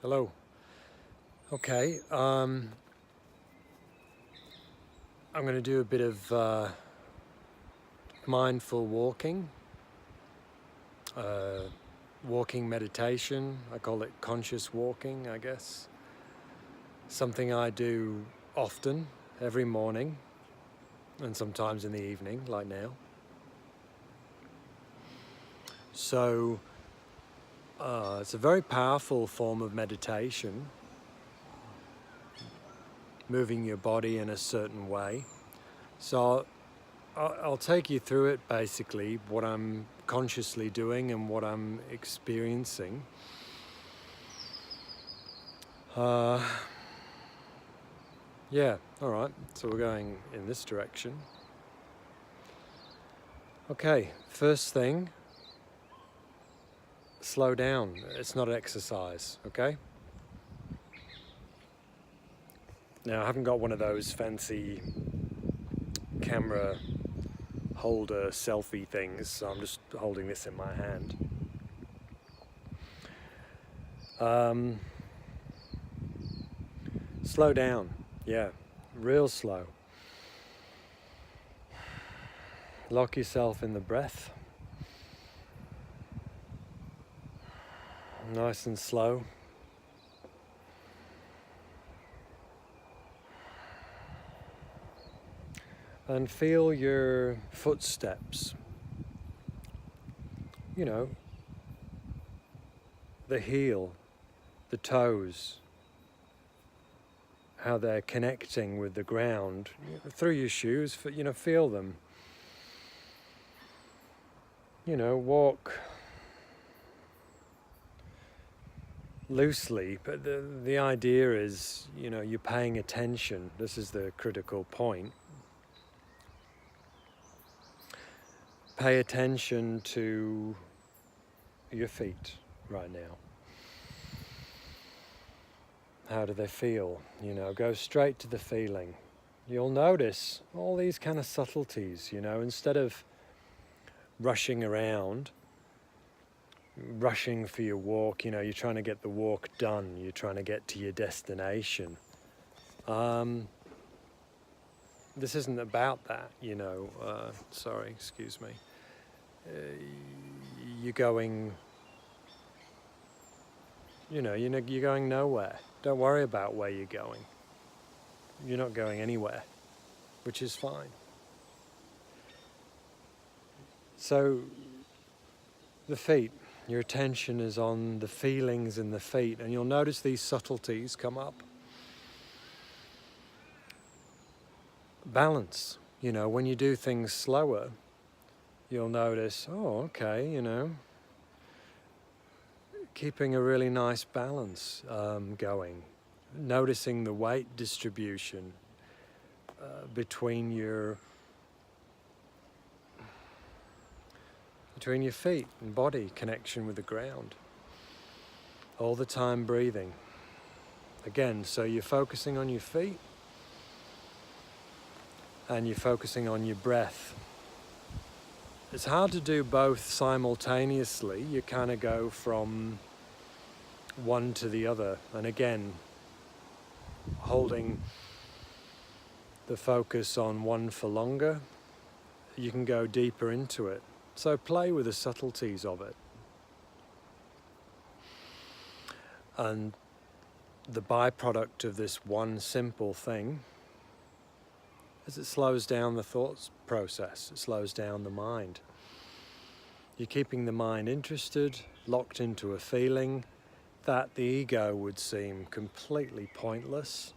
Hello. Okay, I'm going to do a bit of mindful walking, walking meditation. I call it conscious walking, I guess. Something I do often, every morning, and sometimes in the evening, like now. So it's a very powerful form of meditation, moving your body in a certain way. So I'll take you through it, basically, what I'm consciously doing and what I'm experiencing. Yeah, all right, so we're going in this direction. Okay, first thing, slow down. It's not exercise, okay? Now, I haven't got one of those fancy camera holder selfie things, so I'm just holding this in my hand. Slow down, yeah, real slow. Lock yourself in the breath. Nice and slow. And feel your footsteps. You know, the heel, the toes, how they're connecting with the ground through your shoes. Feel them. Walk loosely, but the idea is, you're paying attention. This is the critical point. Pay attention to your feet right now. How do they feel? Go straight to the feeling. You'll notice all these kind of subtleties, instead of rushing around, rushing for your walk, you're trying to get the walk done, you're trying to get to your destination. This isn't about that, sorry, excuse me. You're going, you're going nowhere. Don't worry about where you're going. You're not going anywhere, which is fine. So, the feet, your attention is on the feelings in the feet, and you'll notice these subtleties come up. Balance, when you do things slower, you'll notice, okay, keeping a really nice balance going. Noticing the weight distribution between your feet and body, connection with the ground. All the time breathing. Again, so you're focusing on your feet and you're focusing on your breath. It's hard to do both simultaneously. You kind of go from one to the other. And again, holding the focus on one for longer, you can go deeper into it. So play with the subtleties of it. And the byproduct of this one simple thing is it slows down the thoughts process. It slows down the mind. You're keeping the mind interested, locked into a feeling that the ego would seem completely pointless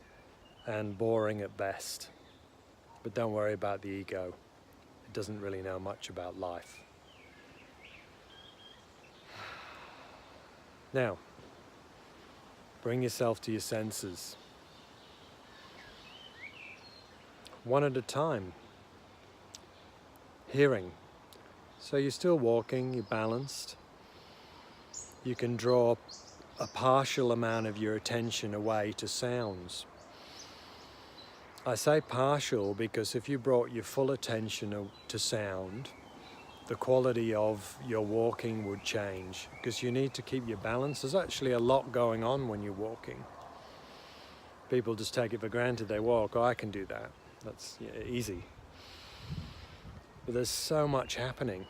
and boring at best. But don't worry about the ego. It doesn't really know much about life. Now, bring yourself to your senses. One at a time. Hearing. So you're still walking, you're balanced. You can draw a partial amount of your attention away to sounds. I say partial because if you brought your full attention to sound, the quality of your walking would change, because you need to keep your balance. There's actually a lot going on when you're walking. People just take it for granted. They walk, oh, I can do that. That's easy. But there's so much happening.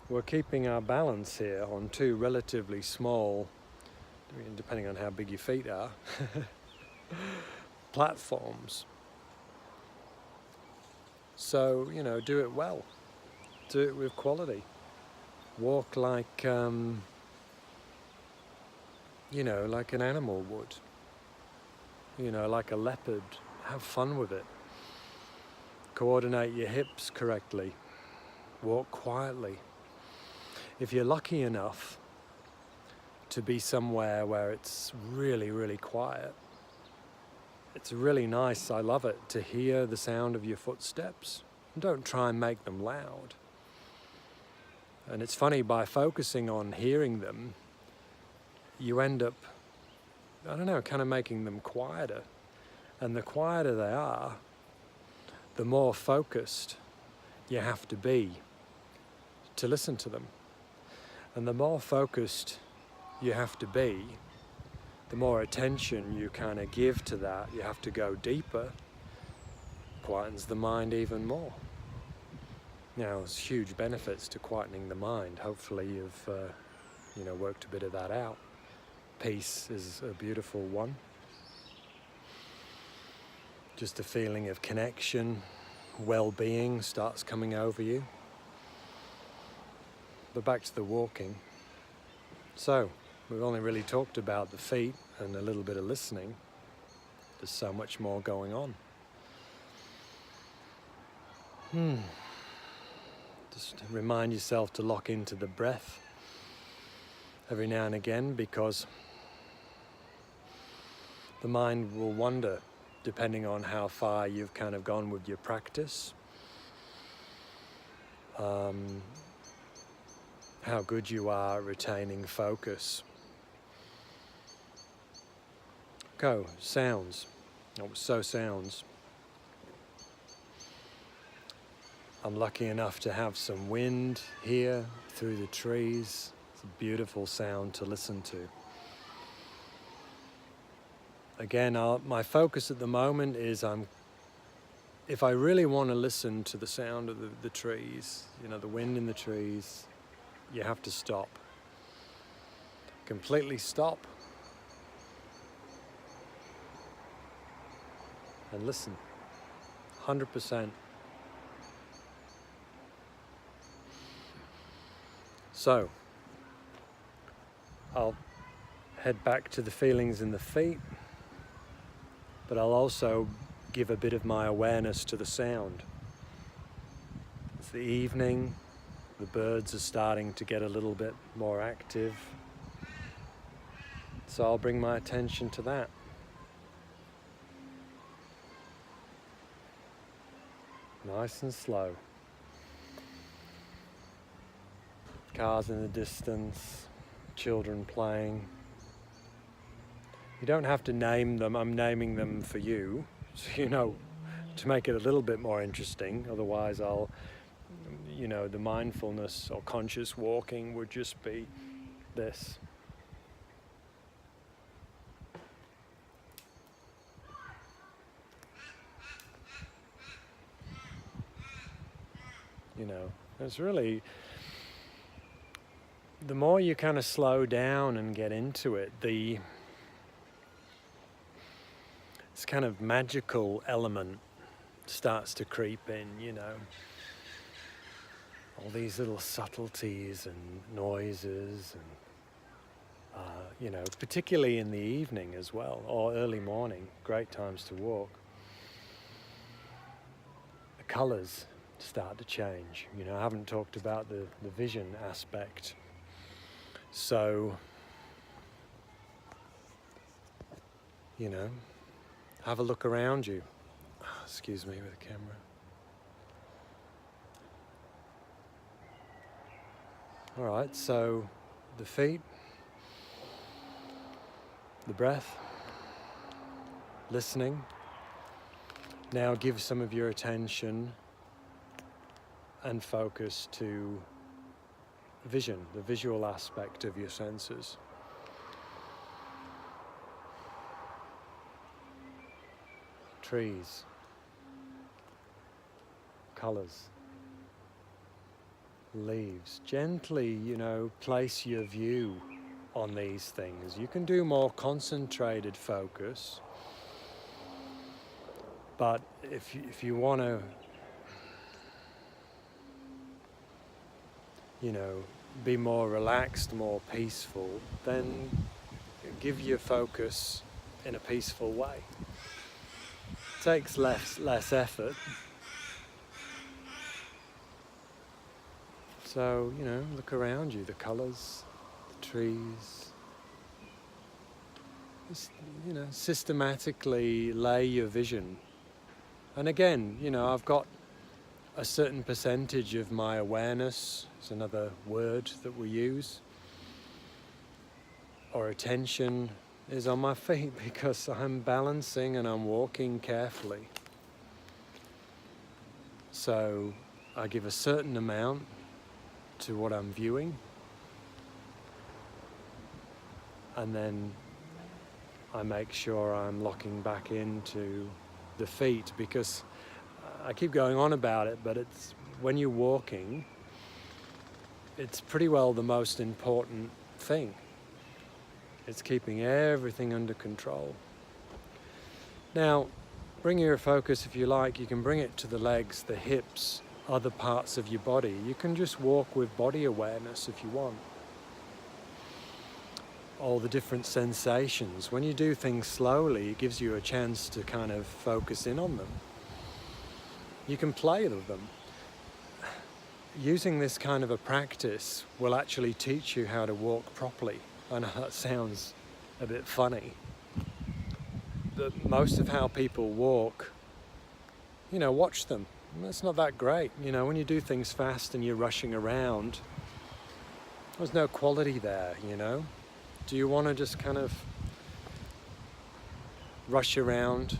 We're keeping our balance here on two relatively small, depending on how big your feet are, platforms. So, do it well. Do it with quality. Walk like, like an animal would. Like a leopard. Have fun with it. Coordinate your hips correctly. Walk quietly. If you're lucky enough to be somewhere where it's really, really quiet, it's really nice, I love it, to hear the sound of your footsteps. Don't try and make them loud. And it's funny, by focusing on hearing them, you end up, kind of making them quieter. And the quieter they are, the more focused you have to be to listen to them. And the more focused you have to be, the more attention you kind of give to that. You have to go deeper. Quietens the mind even more. Now, there's huge benefits to quietening the mind. Hopefully you've worked a bit of that out. Peace is a beautiful one. Just a feeling of connection, well-being starts coming over you. But back to the walking. So, we've only really talked about the feet and a little bit of listening. There's so much more going on. Just remind yourself to lock into the breath every now and again, because the mind will wander depending on how far you've kind of gone with your practice. How good you are at retaining focus. Go, sounds. Sounds. I'm lucky enough to have some wind here through the trees. It's a beautiful sound to listen to. Again, my focus at the moment is if I really want to listen to the sound of the trees, the wind in the trees, you have to stop. Completely stop. And listen. 100%. So, I'll head back to the feelings in the feet, but I'll also give a bit of my awareness to the sound. It's the evening. The birds are starting to get a little bit more active. So I'll bring my attention to that. Nice and slow. Cars in the distance, children playing. You don't have to name them, I'm naming them for you, so to make it a little bit more interesting. Otherwise the mindfulness or conscious walking would just be this. It's really, the more you kind of slow down and get into it, this kind of magical element starts to creep in, all these little subtleties and noises and particularly in the evening as well, or early morning, great times to walk. The colors start to change. I haven't talked about the vision aspect. So, have a look around you. Excuse me with the camera. All right, so the feet, the breath, listening. Now give some of your attention and focus to vision, the visual aspect of your senses. Trees, colors, leaves. Gently, place your view on these things. You can do more concentrated focus, but if you want to, be more relaxed, more peaceful, then give your focus in a peaceful way. It takes less effort. So, look around you, the colours, the trees. Just, systematically lay your vision. And again, I've got a certain percentage of my awareness, is another word that we use, or attention, is on my feet because I'm balancing and I'm walking carefully. So I give a certain amount to what I'm viewing, and then I make sure I'm locking back into the feet, because I keep going on about it, but it's when you're walking, it's pretty well the most important thing. It's keeping everything under control. Now, bring your focus, if you like, you can bring it to the legs, the hips, other parts of your body. You can just walk with body awareness if you want. All the different sensations. When you do things slowly, it gives you a chance to kind of focus in on them. You can play with them. Using this kind of a practice will actually teach you how to walk properly. I know that sounds a bit funny, but most of how people walk, watch them. It's not that great. When you do things fast and you're rushing around, there's no quality there, Do you want to just kind of rush around?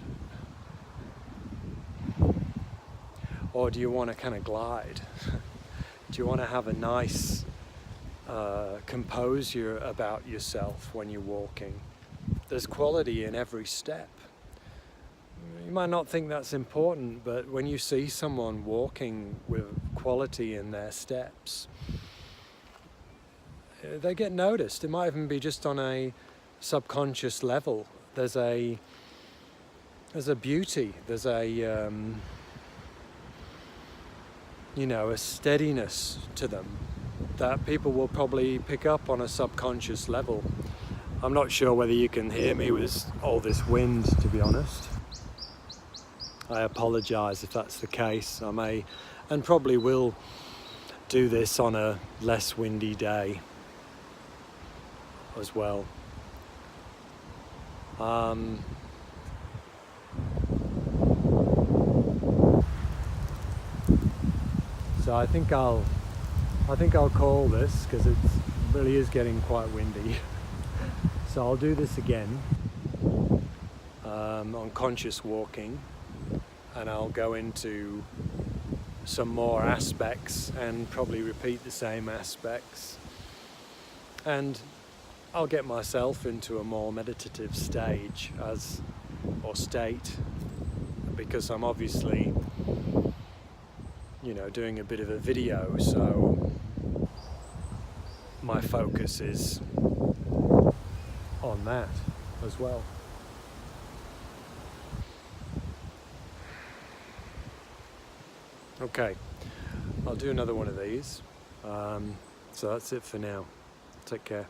Or do you want to kind of glide? Do you want to have a nice composure about yourself when you're walking? There's quality in every step. You might not think that's important, but when you see someone walking with quality in their steps, they get noticed. It might even be just on a subconscious level. There's a beauty, there's a steadiness to them that people will probably pick up on a subconscious level. I'm not sure whether you can hear me with all this wind, to be honest. I apologise if that's the case. I may, and probably will, do this on a less windy day as well. So I think I'll call this, because it really is getting quite windy. So I'll do this again on conscious walking, and I'll go into some more aspects and probably repeat the same aspects, and I'll get myself into a more meditative state, because I'm obviously doing a bit of a video, so my focus is on that as well. Okay, I'll do another one of these. So that's it for now. Take care.